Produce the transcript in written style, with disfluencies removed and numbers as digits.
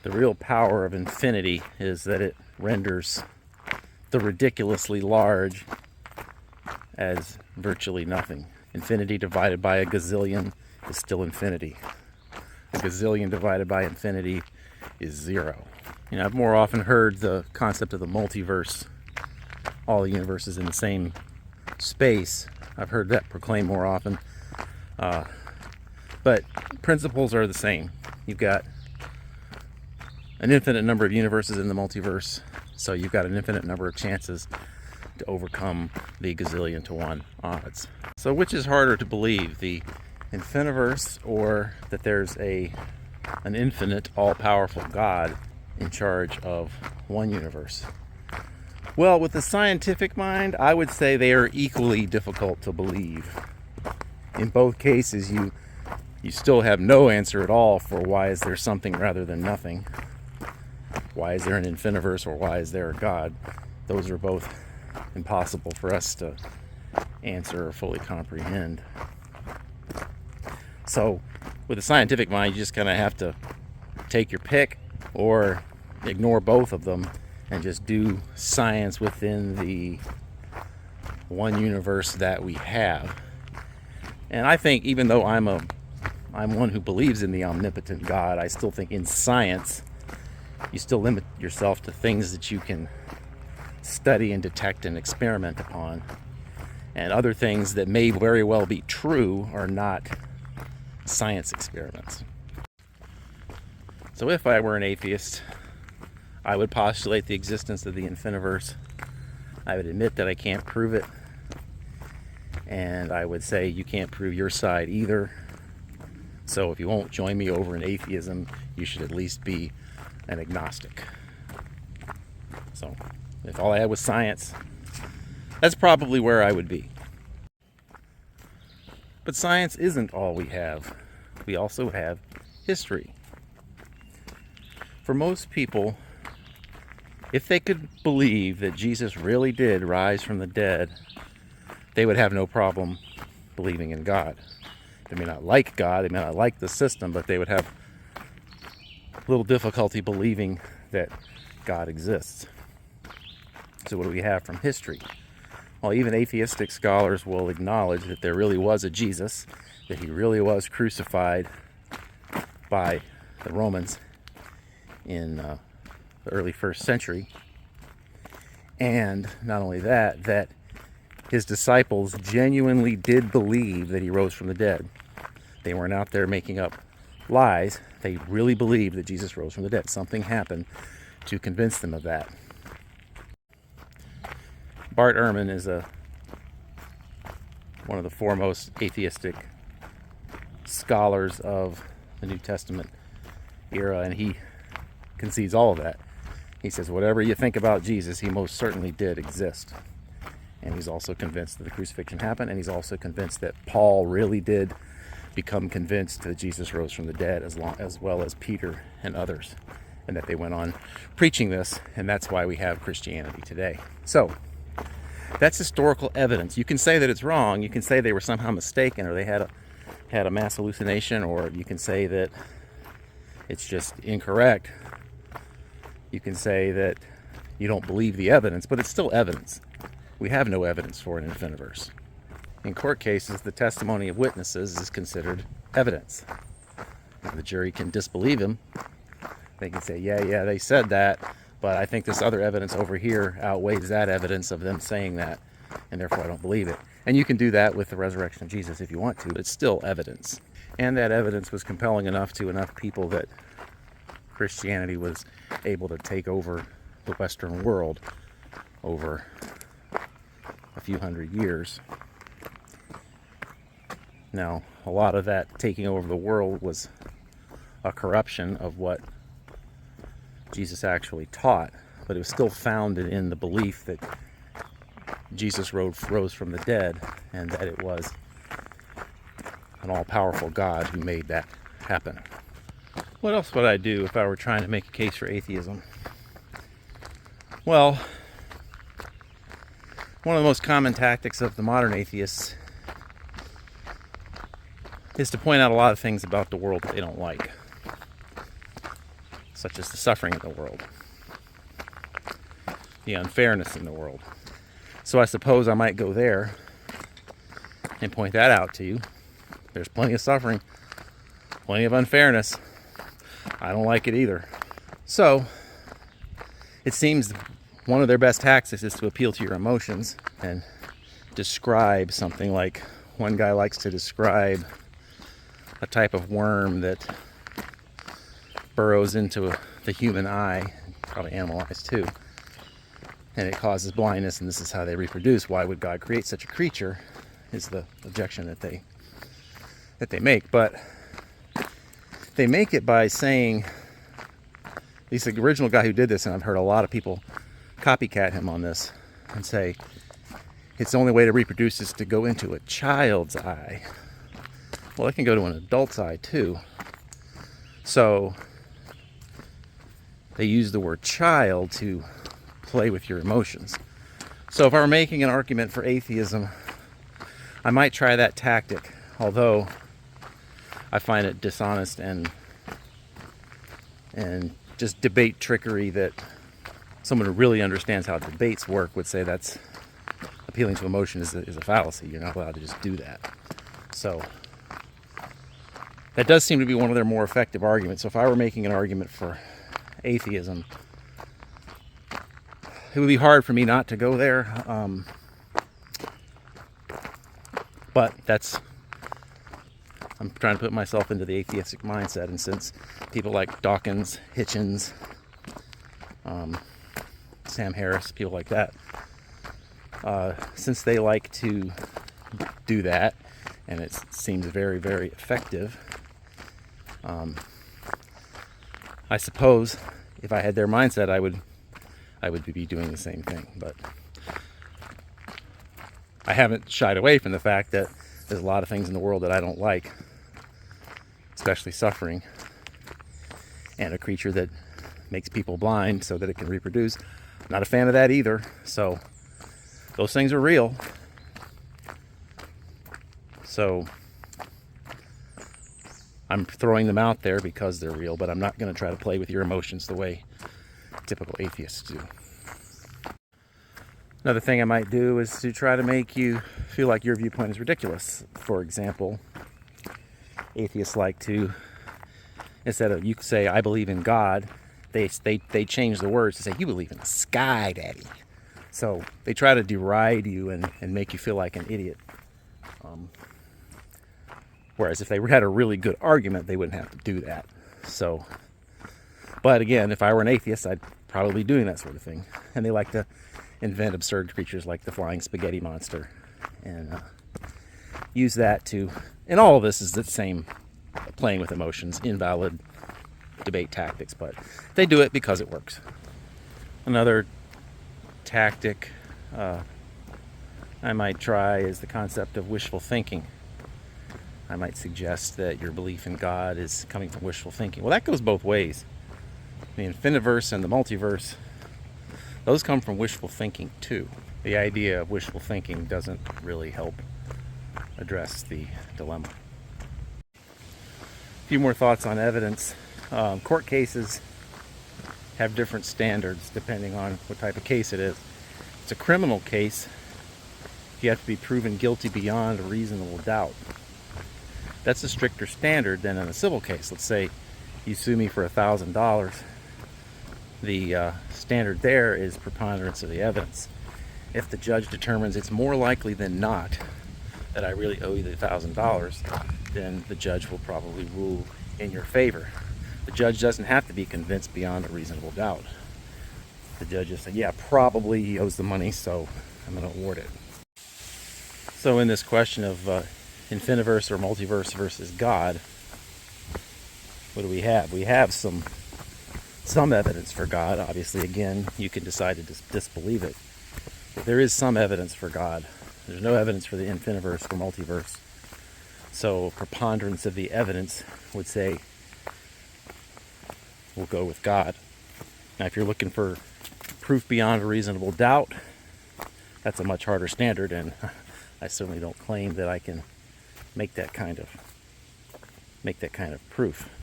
The real power of infinity is that it renders the ridiculously large as virtually nothing. Infinity divided by a gazillion is still infinity. A gazillion divided by infinity is zero. I've more often heard the concept of the multiverse, all the universes in the same space. I've heard that proclaimed more often. But principles are the same. You've got an infinite number of universes in the multiverse, so you've got an infinite number of chances to overcome the gazillion to one odds. So which is harder to believe, the Infiniverse or that there's an infinite, all-powerful God in charge of one universe? Well, with the scientific mind, I would say they are equally difficult to believe. In both cases, you still have no answer at all for why is there something rather than nothing. Why is there an Infiniverse or why is there a God? Those are both impossible for us to answer or fully comprehend. So with the scientific mind, you just kind of have to take your pick or ignore both of them and just do science within the one universe that we have. And I think even though I'm one who believes in the omnipotent God, I still think in science you still limit yourself to things that you can study and detect and experiment upon. And other things that may very well be true are not science experiments. So if I were an atheist, I would postulate the existence of the Infiniverse. I would admit that I can't prove it. And I would say you can't prove your side either. So if you won't join me over in atheism, you should at least be an agnostic. So if all I had was science, that's probably where I would be. But science isn't all we have. We also have history. For most people, if they could believe that Jesus really did rise from the dead, they would have no problem believing in God. They may not like God, they may not like the system, but they would have little difficulty believing that God exists. So what do we have from history? Well, even atheistic scholars will acknowledge that there really was a Jesus, that he really was crucified by the Romans in the early 1st century. And not only that, that his disciples genuinely did believe that he rose from the dead. They weren't out there making up lies. They really believed that Jesus rose from the dead. Something happened to convince them of that. Bart Ehrman is one of the foremost atheistic scholars of the New Testament era, and he concedes all of that. He says whatever you think about Jesus, he most certainly did exist. And he's also convinced that the crucifixion happened, and he's also convinced that Paul really did become convinced that Jesus rose from the dead, as well as Peter and others, and that they went on preaching this, and that's why we have Christianity today. So that's historical evidence. You can say that it's wrong. You can say they were somehow mistaken, or they had a mass hallucination, or you can say that it's just incorrect. You can say that you don't believe the evidence, but it's still evidence. We have no evidence for an Infiniverse. In court cases, the testimony of witnesses is considered evidence. Now, the jury can disbelieve him. They can say, yeah, they said that, but I think this other evidence over here outweighs that evidence of them saying that, and therefore I don't believe it. And you can do that with the resurrection of Jesus if you want to, but it's still evidence. And that evidence was compelling enough to enough people that Christianity was able to take over the Western world over a few hundred years. Now, a lot of that taking over the world was a corruption of what Jesus actually taught, but it was still founded in the belief that Jesus rose from the dead, and that it was an all-powerful God who made that happen. What else would I do if I were trying to make a case for atheism? Well, one of the most common tactics of the modern atheists is to point out a lot of things about the world that they don't like. such as the suffering in the world, the unfairness in the world. So I suppose I might go there and point that out to you. There's plenty of suffering, plenty of unfairness. I don't like it either. So it seems one of their best tactics is to appeal to your emotions and describe something like, one guy likes to describe a type of worm that burrows into the human eye, probably animal eyes too, and it causes blindness, and this is how they reproduce. Why would God create such a creature, is the objection that they make. But they make it by saying, at least the original guy who did this, and I've heard a lot of people copycat him on this and say, it's the only way to reproduce is to go into a child's eye. Well, it can go to an adult's eye too. So they use the word child to play with your emotions. So if I were making an argument for atheism, I might try that tactic, although I find it dishonest and just debate trickery that someone who really understands how debates work would say that's appealing to emotion is a fallacy. You're not allowed to just do that. So that does seem to be one of their more effective arguments. So if I were making an argument for atheism, it would be hard for me not to go there. But I'm trying to put myself into the atheistic mindset, and since people like Dawkins, Hitchens, Sam Harris, people like that, since they like to do that, and it seems very, very effective, I suppose if I had their mindset, I would be doing the same thing. But I haven't shied away from the fact that there's a lot of things in the world that I don't like, especially suffering, and a creature that makes people blind so that it can reproduce. I'm not a fan of that either. So those things are real. So I'm throwing them out there because they're real, but I'm not going to try to play with your emotions the way typical atheists do. Another thing I might do is to try to make you feel like your viewpoint is ridiculous. For example, atheists like to, instead of you say, I believe in God, they change the words to say, you believe in the sky, Daddy. So they try to deride you and make you feel like an idiot. Whereas if they had a really good argument, they wouldn't have to do that. So, but again, if I were an atheist, I'd probably be doing that sort of thing. And they like to invent absurd creatures like the flying spaghetti monster and use that to, and all of this is the same playing with emotions, invalid debate tactics, but they do it because it works. Another tactic I might try is the concept of wishful thinking. I might suggest that your belief in God is coming from wishful thinking. Well, that goes both ways. The Infiniverse and the multiverse, those come from wishful thinking too. The idea of wishful thinking doesn't really help address the dilemma. A few more thoughts on evidence. Court cases have different standards depending on what type of case it is. If it's a criminal case, you have to be proven guilty beyond a reasonable doubt. That's a stricter standard than in a civil case. Let's say you sue me for $1,000. The standard there is preponderance of the evidence. If the judge determines it's more likely than not that I really owe you the $1,000, then the judge will probably rule in your favor. The judge doesn't have to be convinced beyond a reasonable doubt. The judge just said, yeah, probably he owes the money, so I'm going to award it. So in this question of Infiniverse or multiverse versus God, what do we have? We have some evidence for God. Obviously, again, you can decide to disbelieve it. But there is some evidence for God. There's no evidence for the Infiniverse or multiverse. So preponderance of the evidence would say we'll go with God. Now, if you're looking for proof beyond a reasonable doubt, that's a much harder standard, and I certainly don't claim that I can make that kind of proof.